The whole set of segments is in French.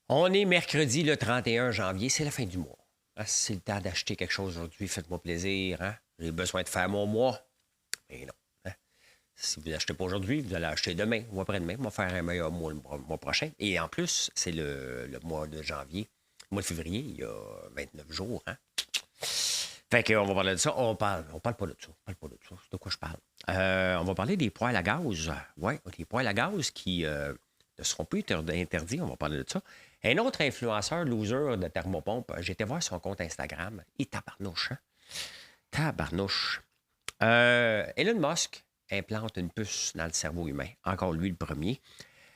On est mercredi le 31 janvier, c'est la fin du mois. Ah, si c'est le temps d'acheter quelque chose aujourd'hui, faites-moi plaisir. Hein? J'ai besoin de faire mon mois. Mais non. Hein? Si vous n'achetez pas aujourd'hui, vous allez acheter demain ou après-demain. On va faire un meilleur mois le mois prochain. Et en plus, c'est le mois de janvier. Le mois de février, il y a 29 jours. Hein? Fait qu'on va parler de ça. On parle pas de ça. On parle pas de ça. C'est de quoi je parle. On va parler des poêles à gaz. Oui, des poêles à gaz qui ne seront plus interdits. On va parler de ça. Un autre influenceur loser de thermopompe, j'étais voir son compte Instagram. Et tabarnouche, hein? Tabarnouche. Elon Musk implante une puce dans le cerveau humain. Encore lui, le premier.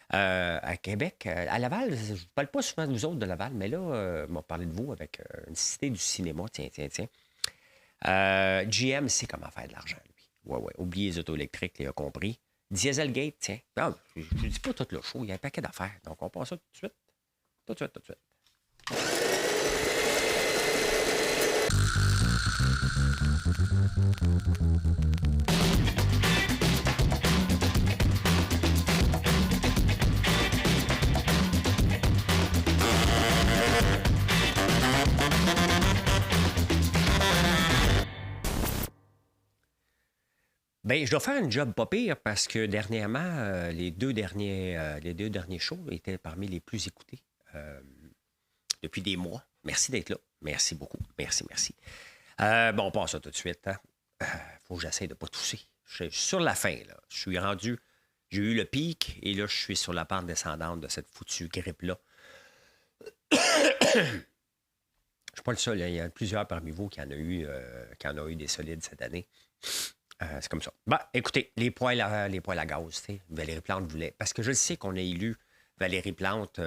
À Québec, à Laval, je ne parle pas souvent de vous autres de Laval, mais là, on va parler de vous avec une cité du cinéma. Tiens, tiens, tiens. GM sait comment faire de l'argent, lui. Ouais, ouais. Oubliez les autos électriques, il a compris. Dieselgate, tiens. Ah, je ne dis pas tout le show, il y a un paquet d'affaires. Donc, on passe ça tout de suite. Tout de suite, tout de suite. Bien, je dois faire une job pas pire parce que dernièrement, les deux derniers shows étaient parmi les plus écoutés depuis des mois. Merci d'être là. Merci beaucoup. Merci, merci. Bon, on passe ça tout de suite. Hein. Faut que j'essaie de ne pas tousser. Je suis sur la fin, là. Je suis rendu. J'ai eu le pic et là, je suis sur la pente descendante de cette foutue grippe-là. Je ne suis pas le seul. Hein. Il y a plusieurs parmi vous qui en ont eu des solides cette année. C'est comme ça. Bah, écoutez, les poêles à gaz, Valérie Plante voulait. Parce que je sais qu'on a élu Valérie Plante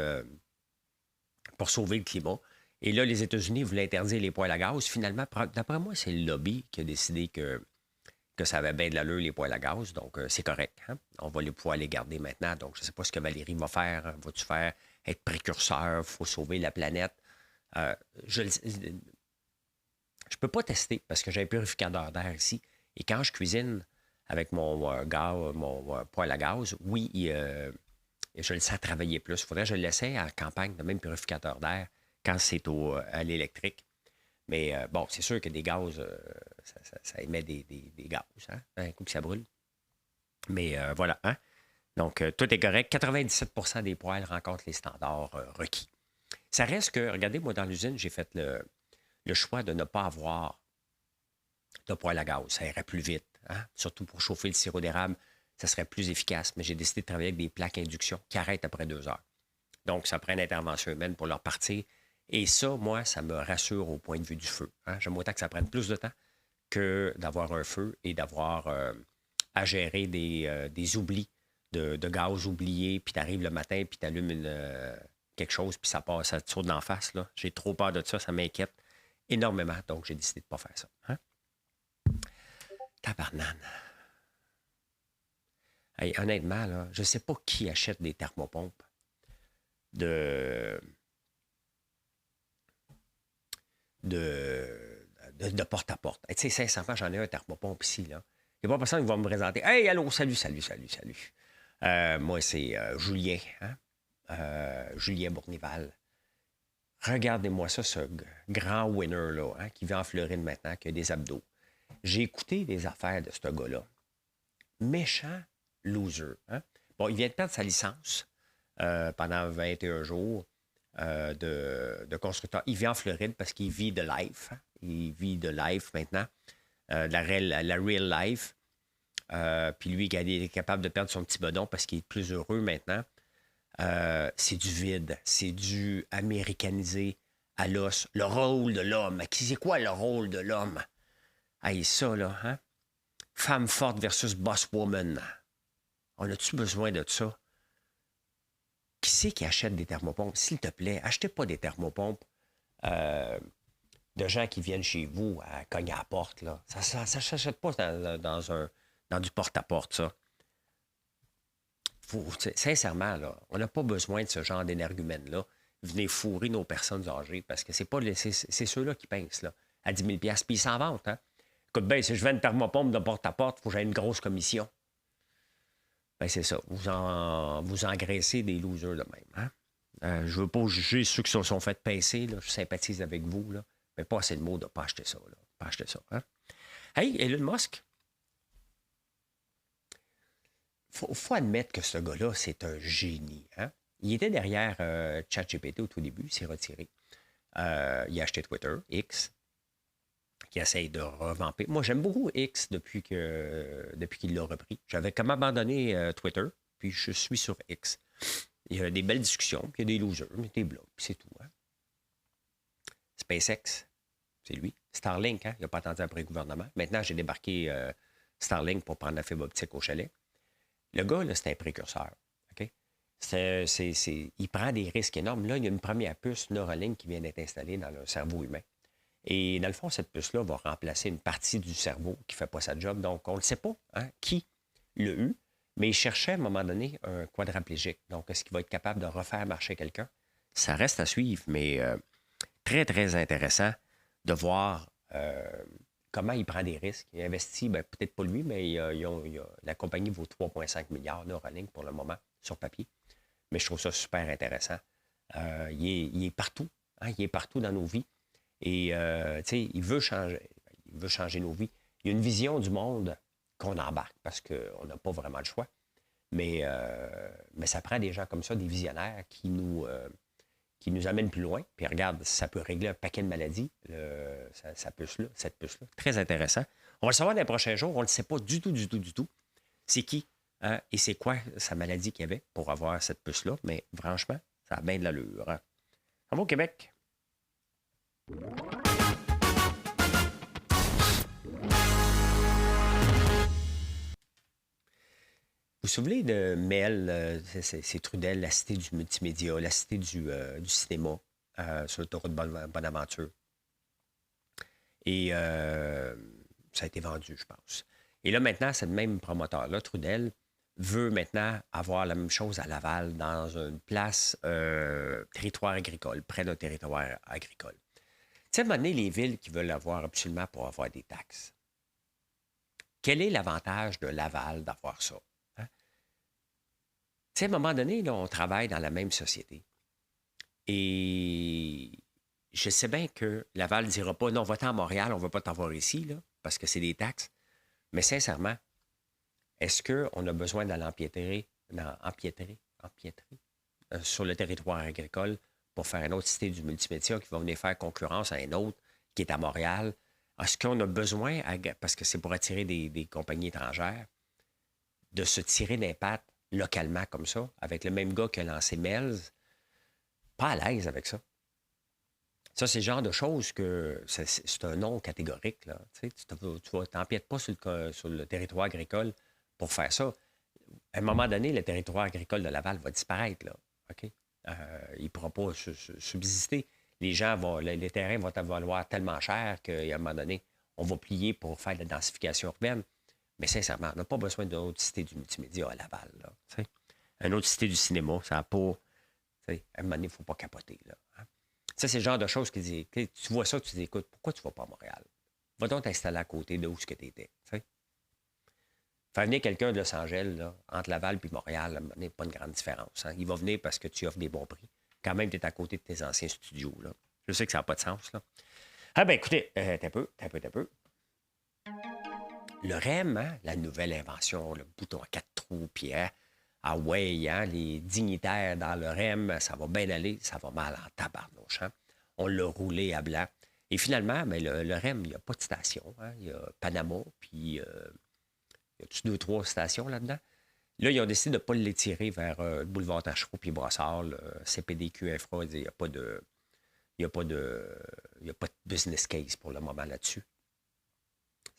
pour sauver le climat. Et là, les États-Unis voulaient interdire les poêles à gaz. Finalement, d'après moi, c'est le lobby qui a décidé que ça avait bien de l'allure, les poêles à gaz. Donc, c'est correct. Hein? On va pouvoir les garder maintenant. Donc, je ne sais pas ce que Valérie va faire. Va-tu faire être précurseur? Il faut sauver la planète. Je ne peux pas tester parce que j'ai un purificateur d'air ici. Et quand je cuisine avec mon poêle à gaz, oui, je le sens travailler plus. Il faudrait que je l'essaie en campagne, de même purificateur d'air, quand c'est à l'électrique. Mais bon, c'est sûr que des gaz, ça émet des gaz, hein? Un coup que ça brûle. Mais voilà, hein? Donc, tout est correct. 97% des poêles rencontrent les standards requis. Ça reste que, regardez, moi, dans l'usine, j'ai fait le choix de ne pas avoir de poêle à gaz. Ça irait plus vite. Hein? Surtout pour chauffer le sirop d'érable, ça serait plus efficace. Mais j'ai décidé de travailler avec des plaques induction qui arrêtent après 2 heures. Donc, ça prend une intervention humaine pour leur partir. Et ça, moi, ça me rassure au point de vue du feu. Hein? J'aime autant que ça prenne plus de temps que d'avoir un feu et d'avoir à gérer des oublis de gaz oubliés, puis tu arrives le matin, puis tu allumes quelque chose, puis ça te saute d'en face. Là. J'ai trop peur de ça m'inquiète énormément. Donc, j'ai décidé de ne pas faire ça. Hein? Tabarnane. Hey, honnêtement, là, je ne sais pas qui achète des thermopompes de porte-à-porte. Tu sais, sincèrement, j'en ai un thermopompe ici. Là. Il n'y a pas personne qui va me présenter. Hey, allô, salut. Moi, c'est Julien. Hein? Julien Bournival. Regardez-moi ça, ce grand winner-là, hein, qui vit en Floride maintenant, qui a des abdos. J'ai écouté des affaires de ce gars-là. Méchant loser. Hein? Bon, il vient de perdre sa licence pendant 21 jours de constructeur. Il vit en Floride parce qu'il vit de life. Hein? Il vit de life maintenant, la real life. Puis lui, il est capable de perdre son petit bedon parce qu'il est plus heureux maintenant. C'est du vide. C'est du américanisé à l'os. Le rôle de l'homme. C'est quoi le rôle de l'homme? Hey, ça, là, hein? Femme forte versus boss woman. On a-tu besoin de ça? Qui c'est qui achète des thermopompes? S'il te plaît, achetez pas des thermopompes de gens qui viennent chez vous à cogner à la porte. Là. Ça ne s'achète pas dans du porte-à-porte, ça. Sincèrement, là, on n'a pas besoin de ce genre d'énergumène-là. Venez fourrer nos personnes âgées parce que c'est ceux-là qui pincent là, à 10 000 $. Puis ils s'en vantent. Hein? Écoute bien, si je vends une thermopompe de porte-à-porte, il faut que j'aie une grosse commission. Ben c'est ça. Vous engraissez des losers de même. Hein? Je ne veux pas juger ceux qui se sont fait pincer. Là. Je sympathise avec vous. Là. Mais pas assez de mots de ne pas acheter ça. Là. Pas acheter ça. Hein? Hey, Elon Musk. Faut admettre que ce gars-là, c'est un génie. Hein? Il était derrière ChatGPT au tout début. Il s'est retiré. Il a acheté Twitter, X, qui essaye de revamper. Moi, j'aime beaucoup X depuis qu'il l'a repris. J'avais comme abandonné Twitter, puis je suis sur X. Il y a des belles discussions, puis il y a des losers, des blogs, puis c'est tout. Hein. SpaceX, c'est lui. Starlink, hein, il n'a pas attendu après le gouvernement. Maintenant, j'ai débarqué Starlink pour prendre la fibre optique au chalet. Le gars, là, c'est un précurseur. OK? Il prend des risques énormes. Là, il y a une première puce Neuralink qui vient d'être installée dans le cerveau humain. Et dans le fond, cette puce-là va remplacer une partie du cerveau qui ne fait pas sa job. Donc, on ne sait pas hein, qui l'a eu, mais il cherchait à un moment donné un quadraplégique. Donc, est-ce qu'il va être capable de refaire marcher quelqu'un? Ça reste à suivre, mais très, très intéressant de voir comment il prend des risques. Il investit, peut-être pas lui, mais la compagnie vaut 3,5 milliards Neuralink pour le moment, sur papier. Mais je trouve ça super intéressant. Il est partout. Hein, il est partout dans nos vies. Et, tu sais, il veut changer nos vies. Il y a une vision du monde qu'on embarque parce qu'on n'a pas vraiment le choix. Mais ça prend des gens comme ça, des visionnaires qui nous amènent plus loin. Puis regarde, ça peut régler un paquet de maladies, cette puce-là. Très intéressant. On va le savoir dans les prochains jours. On ne le sait pas du tout. C'est qui hein, et c'est quoi sa maladie qu'il y avait pour avoir cette puce-là. Mais franchement, ça a bien de l'allure. Hein. Ça va au Québec. Vous vous souvenez de Mel, c'est Trudel, la cité du multimédia, la cité du cinéma sur l'autoroute Bonaventure. Et ça a été vendu, je pense. Et là, maintenant, ce même promoteur-là, Trudel, veut maintenant avoir la même chose à Laval, dans une place territoire agricole, près d'un territoire agricole. Tu sais, à un moment donné, les villes qui veulent avoir absolument pour avoir des taxes. Quel est l'avantage de Laval d'avoir ça? Hein? Tu sais, à un moment donné, là, on travaille dans la même société. Et je sais bien que Laval ne dira pas, non, va-t'en à Montréal, on ne va pas t'avoir ici, là, parce que c'est des taxes. Mais sincèrement, est-ce qu'on a besoin d'aller empiétrer sur le territoire agricole pour faire une autre cité du multimédia qui va venir faire concurrence à un autre qui est à Montréal? Est-ce qu'on a besoin, parce que c'est pour attirer des compagnies étrangères, de se tirer d'impact localement comme ça, avec le même gars qui a lancé Melz? Pas à l'aise avec ça. Ça, c'est le genre de choses que c'est un non catégorique. Là. Tu ne t'empiètes pas sur le territoire agricole pour faire ça. À un moment donné, le territoire agricole de Laval va disparaître. Là. OK? Il ne pourra pas subsister. Les terrains vont valoir tellement cher qu'à un moment donné, on va plier pour faire de la densification urbaine. Mais sincèrement, on n'a pas besoin d'une autre cité du multimédia à Laval. Là, une autre cité du cinéma, ça n'a pas... À un moment donné, il ne faut pas capoter. Là, hein? Ça, c'est le genre de choses qui disent... Tu vois ça, tu te dis, écoute, pourquoi tu ne vas pas à Montréal? Va donc t'installer à côté de où tu étais. Faire venir quelqu'un de Los Angeles, là, entre Laval et Montréal, n'est pas une grande différence. Hein. Il va venir parce que tu offres des bons prix. Quand même, tu es à côté de tes anciens studios. Là. Je sais que ça n'a pas de sens. Là. Ah ben écoutez, t'as peu. Le REM, hein, la nouvelle invention, le bouton à 4 trous, puis ah ouais, hein, les dignitaires dans le REM, ça va bien aller, ça va mal en tabarnouche. Hein. On l'a roulé à blanc. Et finalement, ben, le REM, il n'y a pas de station. Hein. Il y a Panama, puis il y a 2-3 stations là-dedans. Là, ils ont décidé de ne pas l'étirer vers le boulevard Tachereau puis Brossard. Le CPDQ Infra, il n'y a pas de business case pour le moment là-dessus.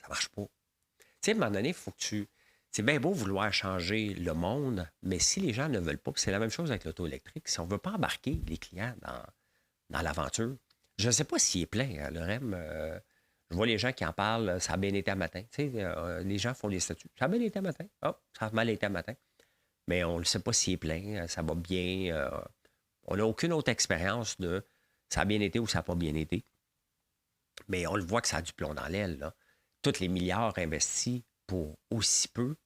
Ça ne marche pas. Tu sais, à un moment donné, il faut que tu... C'est bien beau vouloir changer le monde, mais si les gens ne veulent pas, puis c'est la même chose avec l'auto électrique, si on ne veut pas embarquer les clients dans l'aventure, je ne sais pas s'il est plein, hein, le REM... Je vois les gens qui en parlent, ça a bien été un matin. Tu sais, les gens font des statuts. Ça a bien été un matin. Oh, ça a mal été un matin. Mais on ne sait pas s'il est plein, ça va bien. On n'a aucune autre expérience de ça a bien été ou ça n'a pas bien été. Mais on le voit que ça a du plomb dans l'aile. Là. Tous les milliards investis pour aussi peu.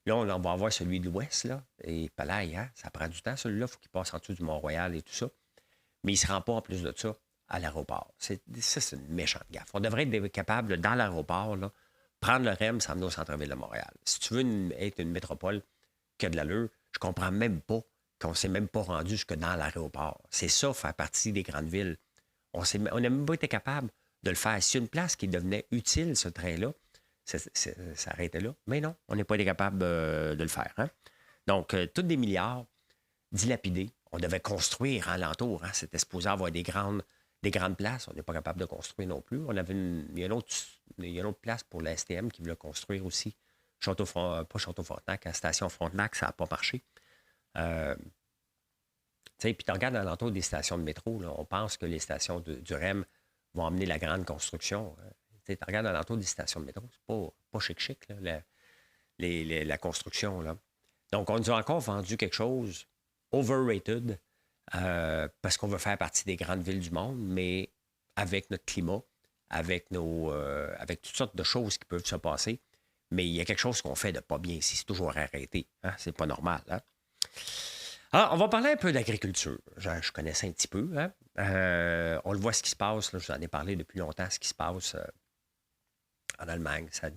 Là, on va avoir celui de l'Ouest, là. Et pareil, hein, ça prend du temps, celui-là. Il faut qu'il passe en dessous du Mont-Royal et tout ça. Mais il ne se rend pas, en plus de ça, à l'aéroport. Ça, c'est une méchante gaffe. On devrait être capable, dans l'aéroport, là, prendre le REM, s'emmener au centre-ville de Montréal. Si tu veux être une métropole qui a de l'allure, je comprends même pas qu'on ne s'est même pas rendu jusque dans l'aéroport. C'est ça, faire partie des grandes villes. On n'a même pas été capable de le faire. Si une place qui devenait utile, ce train-là, ça arrêtait là. Mais non, on n'est pas été capable de le faire. Hein? Donc, tous des milliards dilapidés. On devait construire alentour. Hein? C'était supposé avoir des grandes places. On n'est pas capable de construire non plus. Il y a une autre place pour la STM qui voulait construire aussi. Pas Château-Frontenac, à la station Frontenac, ça n'a pas marché. Puis tu regardes alentour des stations de métro, là, on pense que les stations du REM vont amener la grande construction. Tu regardes alentour des stations de métro, c'est pas chic, là, la construction. Là. Donc, on nous a encore vendu quelque chose overrated parce qu'on veut faire partie des grandes villes du monde, mais avec notre climat, avec toutes sortes de choses qui peuvent se passer. Mais il y a quelque chose qu'on fait de pas bien ici. C'est toujours arrêté. Hein? C'est pas normal. Hein? Alors, on va parler un peu d'agriculture. Je connais ça un petit peu. Hein? On le voit ce qui se passe. Là, je vous en ai parlé depuis longtemps, ce qui se passe en Allemagne. Ça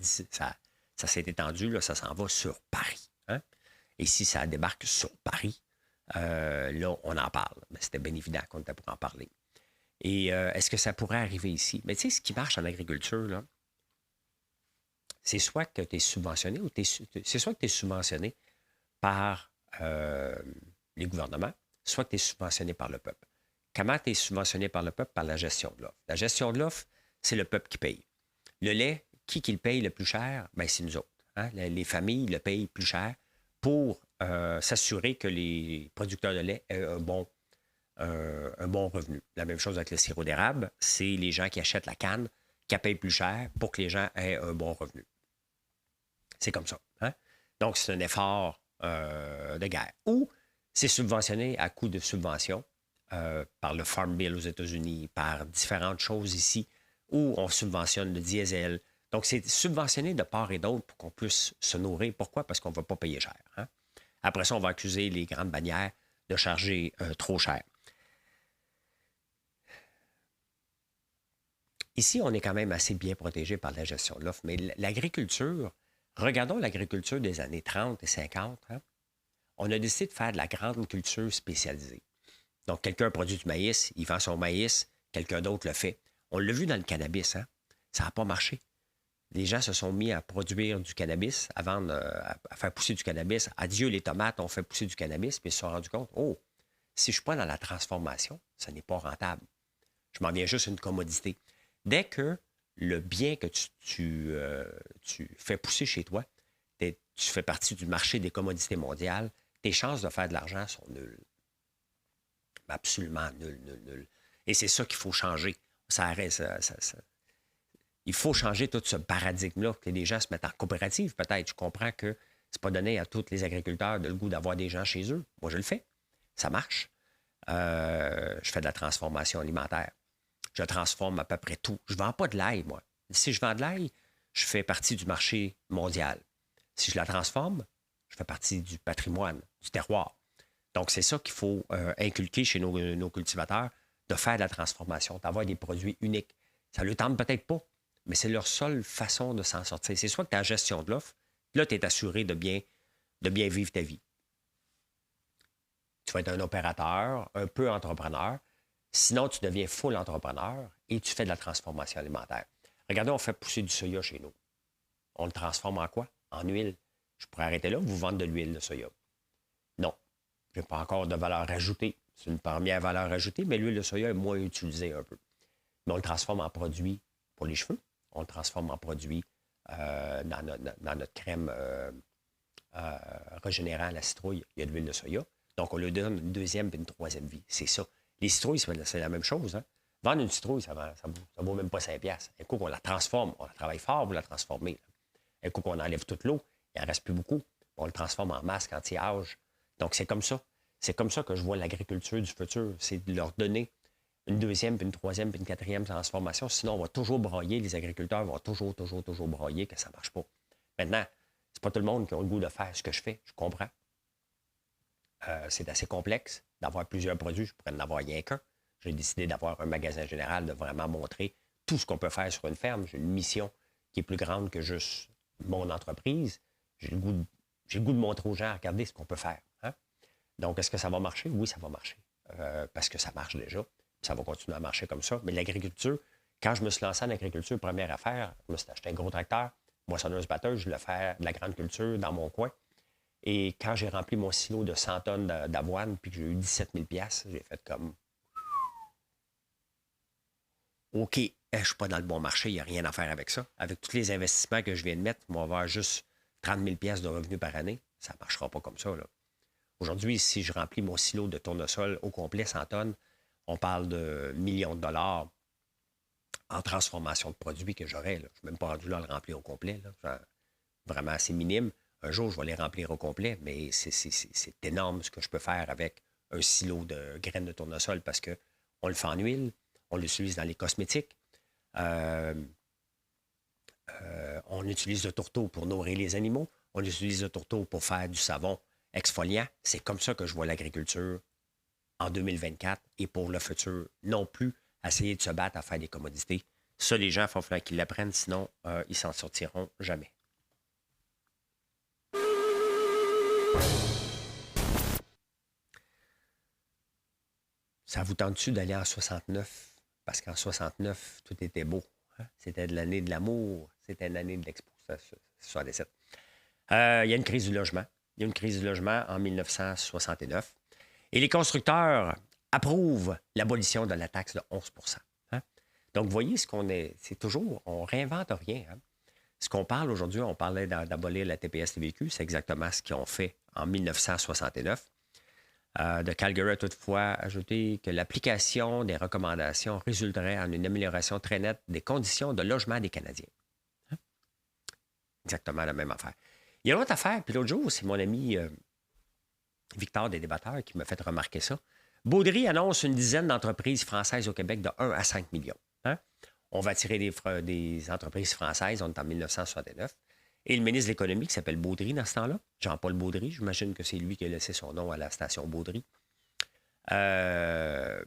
s'est étendu. Là, ça s'en va sur Paris. Hein? Et si ça débarque sur Paris, là, on en parle. Mais c'était bien évident qu'on était pour en parler. Et est-ce que ça pourrait arriver ici? Mais tu sais, ce qui marche en agriculture, là, c'est soit que tu es subventionné ou c'est soit que tu es subventionné par les gouvernements, soit que tu es subventionné par le peuple. Comment tu es subventionné par le peuple? Par la gestion de l'offre. La gestion de l'offre, c'est le peuple qui paye. Le lait, qui le paye le plus cher? Bien, c'est nous autres. Hein? Les familles le payent plus cher pour s'assurer que les producteurs de lait aient un bon revenu. La même chose avec le sirop d'érable, c'est les gens qui achètent la canne qui payent plus cher pour que les gens aient un bon revenu. C'est comme ça. Hein? Donc, c'est un effort de guerre. Ou c'est subventionné à coût de subvention par le Farm Bill aux États-Unis, par différentes choses ici, où on subventionne le diesel. Donc, c'est subventionné de part et d'autre pour qu'on puisse se nourrir. Pourquoi? Parce qu'on ne va pas payer cher. Hein? Après ça, on va accuser les grandes bannières de charger trop cher. Ici, on est quand même assez bien protégé par la gestion de l'offre, mais l'agriculture, regardons l'agriculture des années 30 et 50. Hein? On a décidé de faire de la grande culture spécialisée. Donc, quelqu'un produit du maïs, il vend son maïs, quelqu'un d'autre le fait. On l'a vu dans le cannabis, hein? Ça n'a pas marché. Les gens se sont mis à produire du cannabis, à vendre, à faire pousser du cannabis. Adieu les tomates, on fait pousser du cannabis, puis ils se sont rendus compte, oh, si je ne suis pas dans la transformation, ça n'est pas rentable. Je m'en viens juste une commodité. Dès que le bien que tu fais pousser chez toi, tu fais partie du marché des commodités mondiales, tes chances de faire de l'argent sont nulles. Absolument nulles. Et c'est ça qu'il faut changer. Il faut changer tout ce paradigme-là, que les gens se mettent en coopérative, peut-être. Je comprends que c'est pas donné à tous les agriculteurs de le goût d'avoir des gens chez eux. Moi, je le fais. Ça marche. Je fais de la transformation alimentaire. Je transforme à peu près tout. Je ne vends pas de l'ail, moi. Si je vends de l'ail, je fais partie du marché mondial. Si je la transforme, je fais partie du patrimoine, du terroir. Donc, c'est ça qu'il faut inculquer chez nos cultivateurs, de faire de la transformation, d'avoir des produits uniques. Ça ne le tente peut-être pas, mais c'est leur seule façon de s'en sortir. C'est soit que tu as la gestion de l'offre, là, tu es assuré de bien vivre ta vie. Tu vas être un opérateur, un peu entrepreneur. Sinon, tu deviens full entrepreneur et tu fais de la transformation alimentaire. Regardez, on fait pousser du soya chez nous. On le transforme en quoi? En huile. Je pourrais arrêter là, vous vendre de l'huile de soya. Non, je n'ai pas encore de valeur ajoutée. C'est une première valeur ajoutée, mais l'huile de soya est moins utilisée un peu. Mais on le transforme en produit pour les cheveux. On le transforme en produit dans notre crème régénérant à la citrouille. Il y a de l'huile de soya. Donc, on lui donne une deuxième et une troisième vie. C'est ça. Les citrouilles, c'est la même chose. Hein? Vendre une citrouille, ça vaut même pas 5$. Un coup qu'on la transforme, on travaille fort pour la transformer. Un coup qu'on enlève toute l'eau, il n'en reste plus beaucoup. On le transforme en masque anti-âge. Donc, c'est comme ça. C'est comme ça que je vois l'agriculture du futur. C'est de leur donner une deuxième, puis une troisième, puis une quatrième transformation. Sinon, on va toujours broyer. Les agriculteurs vont toujours broyer que ça ne marche pas. Maintenant, C'est pas tout le monde qui a le goût de faire ce que je fais, je comprends. C'est assez complexe d'avoir plusieurs produits, je pourrais en avoir rien qu'un. J'ai décidé d'avoir un magasin général, de vraiment montrer tout ce qu'on peut faire sur une ferme. J'ai une mission qui est plus grande que juste mon entreprise. J'ai le goût de montrer aux gens, regardez ce qu'on peut faire. Hein? Donc, est-ce que ça va marcher? Oui, ça va marcher. Parce que ça marche déjà. Ça va continuer à marcher comme ça. Mais l'agriculture, quand je me suis lancé en agriculture, première affaire, je me suis acheté un gros tracteur, moissonneuse-batteuse, je voulais faire de la grande culture dans mon coin. Et quand j'ai rempli mon silo de 100 tonnes d'avoine, puis que j'ai eu 17 000 $, j'ai fait comme OK, je ne suis pas dans le bon marché, il n'y a rien à faire avec ça. Avec tous les investissements que je viens de mettre, on va avoir juste 30 000 $ de revenus par année. Ça ne marchera pas comme ça. Là. Aujourd'hui, si je remplis mon silo de tournesol au complet, 100 tonnes, on parle de millions de dollars en transformation de produits que j'aurais. Je ne suis même pas rendu là à le remplir au complet. Là. Vraiment assez minime. Un jour, je vais les remplir au complet, mais c'est énorme ce que je peux faire avec un silo de graines de tournesol parce qu'on le fait en huile, on l'utilise dans les cosmétiques, on utilise le tourteau pour nourrir les animaux, on utilise le tourteau pour faire du savon exfoliant. C'est comme ça que je vois l'agriculture en 2024 et pour le futur non plus, essayer de se battre à faire des commodités. Ça, les gens, il faut falloir qu'ils l'apprennent, sinon ils s'en sortiront jamais. Ça vous tente-tu d'aller en 69? Parce qu'en 69, tout était beau. Hein? C'était de l'année de l'amour. C'était l'année de l'Expo. 67. Il y a une crise du logement. Il y a une crise du logement en 1969. Et les constructeurs approuvent l'abolition de la taxe de 11 hein? Donc, vous voyez ce qu'on est. C'est toujours. On ne réinvente rien. Hein? Ce qu'on parle aujourd'hui, on parlait d'abolir la TPS-TVQ. C'est exactement ce qu'ils ont fait en 1969. De Calgary a toutefois ajouté que l'application des recommandations résulterait en une amélioration très nette des conditions de logement des Canadiens. Hein? Exactement la même affaire. Il y a une autre affaire, puis l'autre jour, c'est mon ami Victor des débatteurs qui m'a fait remarquer ça. Baudry annonce une dizaine d'entreprises françaises au Québec de 1 à 5 millions. Hein? On va attirer des entreprises françaises, on est en 1969. Et le ministre de l'Économie, qui s'appelle Baudry dans ce temps-là, Jean-Paul Baudry, j'imagine que c'est lui qui a laissé son nom à la station Baudry, il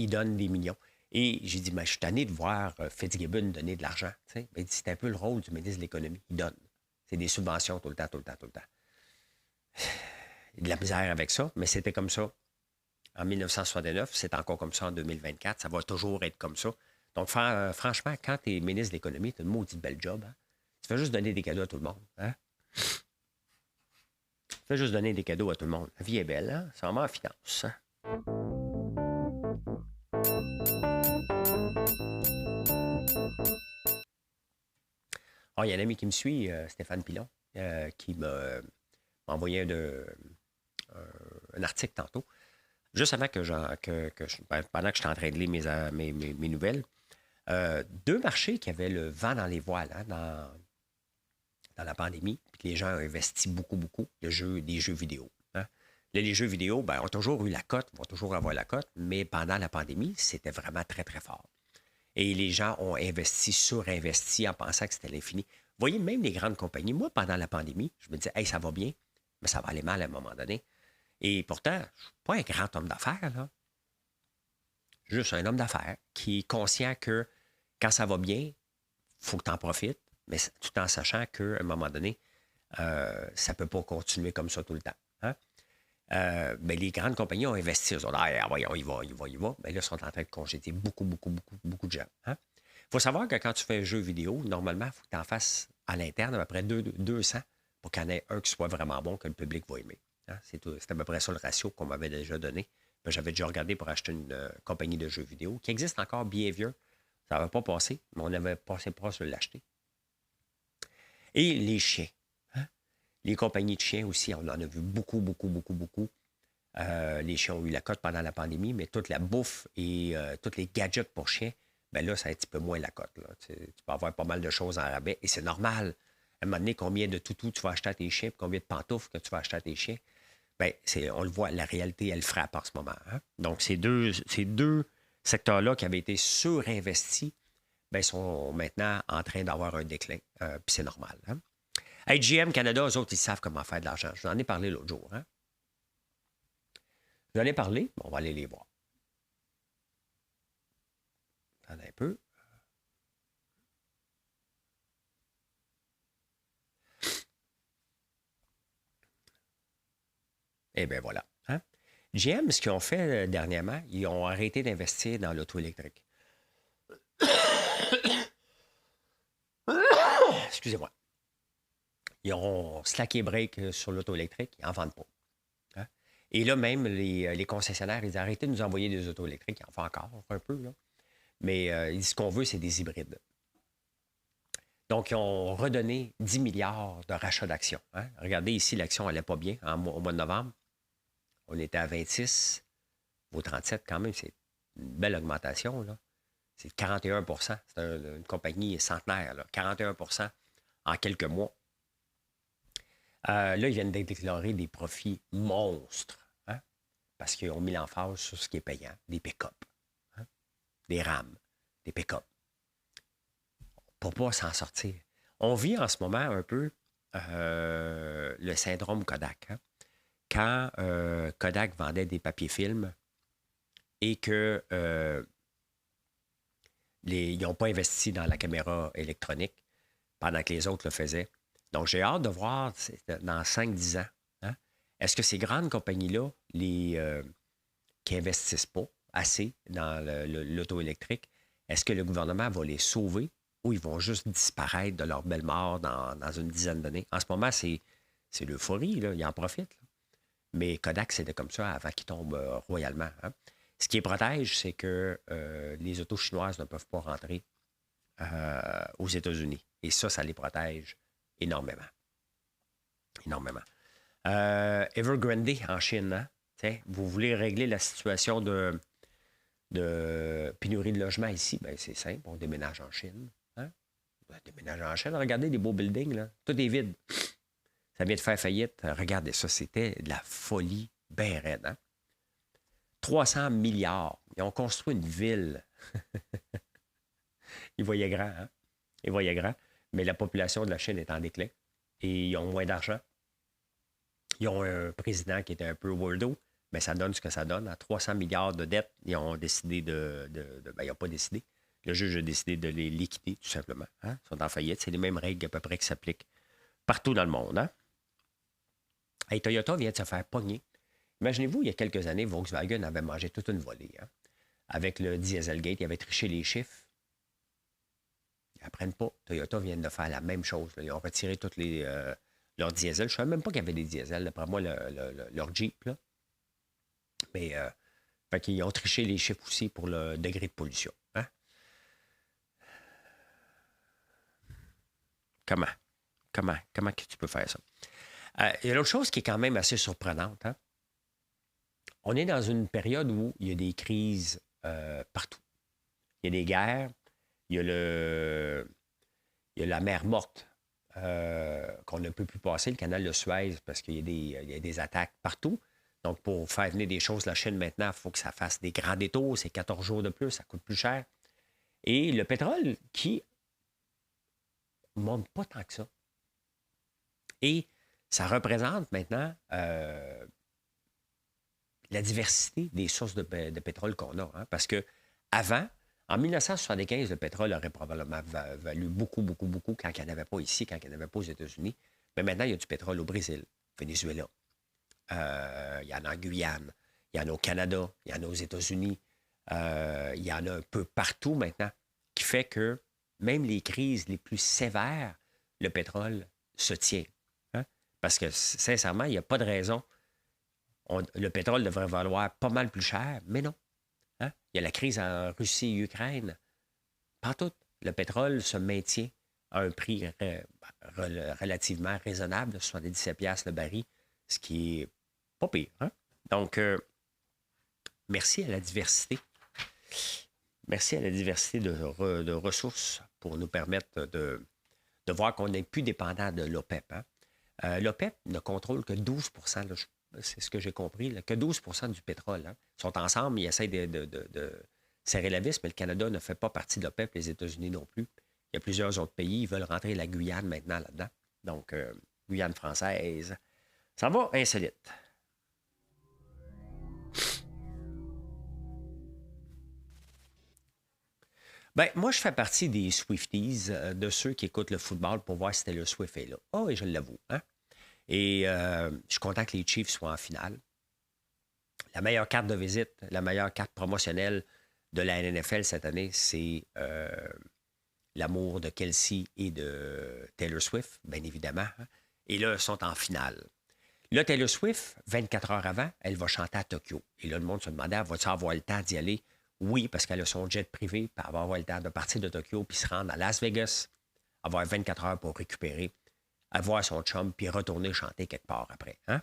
donne des millions. Et j'ai dit, je suis tanné de voir Fitzgibbon donner de l'argent. C'est un peu le rôle du ministre de l'Économie. Il donne. C'est des subventions tout le temps. Il y a de la misère avec ça, mais c'était comme ça en 1969. C'est encore comme ça en 2024. Ça va toujours être comme ça. Donc, franchement, quand tu es ministre de l'Économie, tu as une maudite belle job. Hein? Tu fais juste donner des cadeaux à tout le monde. Hein? Tu fais juste donner des cadeaux à tout le monde. La vie est belle, hein? Ça en met en finance. Hein? Oh, il y a un ami qui me suit, Stéphane Pilon, qui m'a envoyé un article tantôt. Juste avant pendant que je suis en train de lire mes nouvelles. Deux marchés qui avaient le vent dans les voiles hein, dans la pandémie, puis que les gens ont investi beaucoup, des jeux vidéo. Hein. Là, les jeux vidéo ont toujours eu la cote, vont toujours avoir la cote, mais pendant la pandémie, c'était vraiment très, très fort. Et les gens ont surinvesti en pensant que c'était l'infini. Vous voyez, même les grandes compagnies, moi, pendant la pandémie, je me disais, hey, ça va bien, mais ça va aller mal à un moment donné. Et pourtant, je ne suis pas un grand homme d'affaires, là. Juste un homme d'affaires qui est conscient que quand ça va bien, il faut que tu en profites, mais tout en sachant qu'à un moment donné, ça ne peut pas continuer comme ça tout le temps. Hein? Les grandes compagnies ont investi. Ils ont dit, voyons, il va. Mais là, ils sont en train de congédier beaucoup de gens. Il faut savoir que quand tu fais un jeu vidéo, normalement, il faut que tu en fasses à l'interne à peu près 200 pour qu'il y en ait un qui soit vraiment bon, que le public va aimer. Hein? C'est à peu près ça le ratio qu'on m'avait déjà donné. J'avais déjà regardé pour acheter une compagnie de jeux vidéo qui existe encore bien vieux. Ça n'avait pas passé, mais on avait passé proche de l'acheter. Et les chiens. Hein? Les compagnies de chiens aussi, on en a vu beaucoup. Les chiens ont eu la cote pendant la pandémie, mais toute la bouffe et tous les gadgets pour chiens, là, ça a un petit peu moins la cote. Tu peux avoir pas mal de choses en rabais et c'est normal. À un moment donné, combien de toutous tu vas acheter à tes chiens, combien de pantoufles que tu vas acheter à tes chiens. On le voit, la réalité, elle frappe en ce moment. Hein? Donc, ces deux secteurs-là qui avaient été surinvestis, sont maintenant en train d'avoir un déclin. Puis c'est normal. Hein? Hey, GM Canada, eux autres, ils savent comment faire de l'argent. Je vous en ai parlé l'autre jour. Hein? Je vous en ai parlé. Bon, on va aller les voir. Attendez un peu. Eh bien, voilà. Hein? GM, ce qu'ils ont fait dernièrement, ils ont arrêté d'investir dans l'auto électrique. Excusez-moi. Ils ont slacké break sur l'auto électrique. Ils n'en vendent pas. Hein? Et là, même, les concessionnaires, ils ont arrêté de nous envoyer des autos électriques. Ils en font encore un peu, là. Mais ils disent ce qu'on veut, c'est des hybrides. Donc, ils ont redonné 10 milliards de rachats d'actions. Hein? Regardez ici, l'action n'allait pas bien au mois de novembre. On était à 26, vaut 37 quand même, c'est une belle augmentation. Là. C'est 41 C'est une compagnie centenaire, là. 41 en quelques mois. Là, ils viennent de déclarer des profits monstres, hein? Parce qu'ils ont mis l'emphase sur ce qui est payant, des pick-up, hein? Des RAM, des pick-up. Pour ne pas s'en sortir. On vit en ce moment un peu le syndrome Kodak. Hein? Quand Kodak vendait des papiers-films et que ils n'ont pas investi dans la caméra électronique pendant que les autres le faisaient. Donc, j'ai hâte de voir dans 5-10 ans, hein, est-ce que ces grandes compagnies-là, qui n'investissent pas assez dans l'auto électrique, est-ce que le gouvernement va les sauver ou ils vont juste disparaître de leur belle mort dans une dizaine d'années? En ce moment, c'est l'euphorie, là, ils en profitent. Là. Mais Kodak, c'était comme ça avant qu'ils tombent royalement. Hein. Ce qui les protège, c'est que les autos chinoises ne peuvent pas rentrer aux États-Unis. Et ça les protège énormément. Énormément. Evergrande en Chine, hein? T'sais, vous voulez régler la situation de pénurie de logement ici, ben c'est simple, on déménage en Chine. Hein? On déménage en Chine, regardez les beaux buildings, là. Tout est vide. Ça vient de faire faillite. Regardez ça, c'était de la folie bien raide. Hein? 300 milliards. Ils ont construit une ville. Ils voyaient grand, hein? Ils voyaient grand. Mais la population de la Chine est en déclin. Et ils ont moins d'argent. Ils ont un président qui était un peu worldo, mais ça donne ce que ça donne. À 300 milliards de dettes, ils ont décidé ben, ils n'ont pas décidé. Le juge a décidé de les liquider, tout simplement. Hein? Ils sont en faillite. C'est les mêmes règles à peu près qui s'appliquent partout dans le monde. Hein? Hey, Toyota vient de se faire pogner. Imaginez-vous, il y a quelques années, Volkswagen avait mangé toute une volée. Hein? Avec le Dieselgate, il avait triché les chiffres. Ils n'apprennent pas. Toyota vient de faire la même chose. Là. Ils ont retiré tous leurs diesels. Je ne savais même pas qu'il y avait des diesels. D'après moi, leur Jeep. Là. Mais fait qu'ils ont triché les chiffres aussi pour le degré de pollution. Hein? Comment que tu peux faire ça? Il y a l'autre chose qui est quand même assez surprenante. Hein? On est dans une période où il y a des crises partout. Il y a des guerres. Il y a la mer morte qu'on ne peut plus passer, le canal de Suez, parce qu'il y a des attaques partout. Donc, pour faire venir des choses de la Chine maintenant, il faut que ça fasse des grands détours. C'est 14 jours de plus, ça coûte plus cher. Et le pétrole qui ne monte pas tant que ça. Et ça représente maintenant la diversité des sources de pétrole qu'on a. Hein? Parce que avant, en 1975, le pétrole aurait probablement valu beaucoup, beaucoup, beaucoup quand il n'y en avait pas ici, quand il n'y en avait pas aux États-Unis. Mais maintenant, il y a du pétrole au Brésil, Venezuela. Il y en a en Guyane, il y en a au Canada, il y en a aux États-Unis. Il y en a un peu partout maintenant, qui fait que même les crises les plus sévères, le pétrole se tient. Hein? Parce que, sincèrement, il n'y a pas de raison. Le pétrole devrait valoir pas mal plus cher, mais non. Hein? Il y a la crise en Russie et Ukraine. Partout, le pétrole se maintient à un prix relativement raisonnable, 77$ le baril, ce qui est pas pire. Hein? Donc, merci à la diversité. Merci à la diversité de ressources pour nous permettre de voir qu'on n'est plus dépendant de l'OPEP. Hein? L'OPEP ne contrôle que 12 là, c'est ce que j'ai compris, là, que 12 du pétrole. Hein? Ils sont ensemble, ils essayent de serrer la vis, mais le Canada ne fait pas partie de l'OPEP, les États-Unis non plus. Il y a plusieurs autres pays, ils veulent rentrer la Guyane maintenant là-dedans. Donc, Guyane française. Ça va, insolite. Ben, moi, je fais partie des Swifties, de ceux qui écoutent le football pour voir si Taylor Swift est là. Oh, et je l'avoue. Hein? Et je suis content que les Chiefs soient en finale. La meilleure carte de visite, la meilleure carte promotionnelle de la NFL cette année, c'est l'amour de Kelsey et de Taylor Swift, bien évidemment. Hein? Et là, ils sont en finale. Là, Taylor Swift, 24 heures avant, elle va chanter à Tokyo. Et là, le monde se demandait, va-t-elle avoir le temps d'y aller? Oui, parce qu'elle a son jet privé, puis elle va avoir le temps de partir de Tokyo, puis se rendre à Las Vegas, avoir 24 heures pour récupérer, avoir son chum, puis retourner chanter quelque part après. Hein?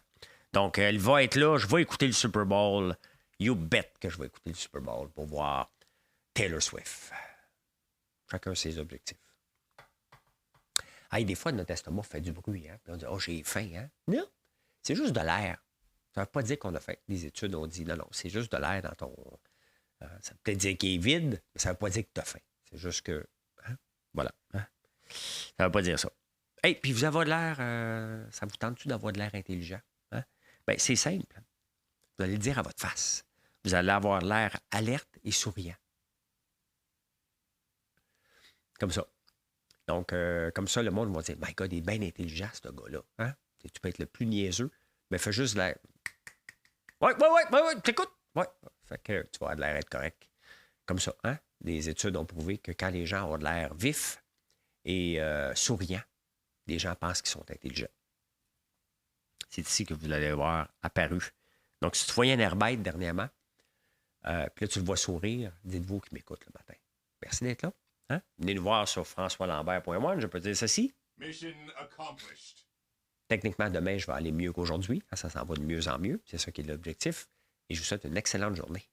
Donc, elle va être là. Je vais écouter le Super Bowl. You bet que je vais écouter le Super Bowl pour voir Taylor Swift. Chacun ses objectifs. Des fois, notre estomac fait du bruit. Hein? Puis on dit, oh, j'ai faim. Hein? Non, c'est juste de l'air. Ça ne veut pas dire qu'on a faim. Les études ont dit, non, non, c'est juste de l'air dans ton... ça peut peut-être dire qu'il est vide, mais ça ne veut pas dire que tu as faim. C'est juste que... Hein? Voilà. Hein? Ça ne veut pas dire ça. Hey, puis vous avez de l'air... ça vous tente-tu d'avoir de l'air intelligent? Hein? Bien, c'est simple. Vous allez le dire à votre face. Vous allez avoir l'air alerte et souriant. Comme ça. Donc, comme ça, le monde va dire, my God, il est bien intelligent, ce gars-là. Hein? Tu peux être le plus niaiseux, mais fais juste l'air... Ouais, t'écoutes? Ouais. Fait que tu vas avoir de l'air être correct. Comme ça, hein? Les études ont prouvé que quand les gens ont de l'air vif et souriant, les gens pensent qu'ils sont intelligents. C'est ici que vous allez voir apparu. Donc, si tu voyais un air bête dernièrement, puis là, tu le vois sourire, dites-vous qu'il m'écoute le matin. Merci d'être là. Hein? Venez nous voir sur françoislambert.one, je peux dire ceci. Mission accomplished. Techniquement, demain, je vais aller mieux qu'aujourd'hui. Ça s'en va de mieux en mieux. C'est ça qui est l'objectif. Et je vous souhaite une excellente journée.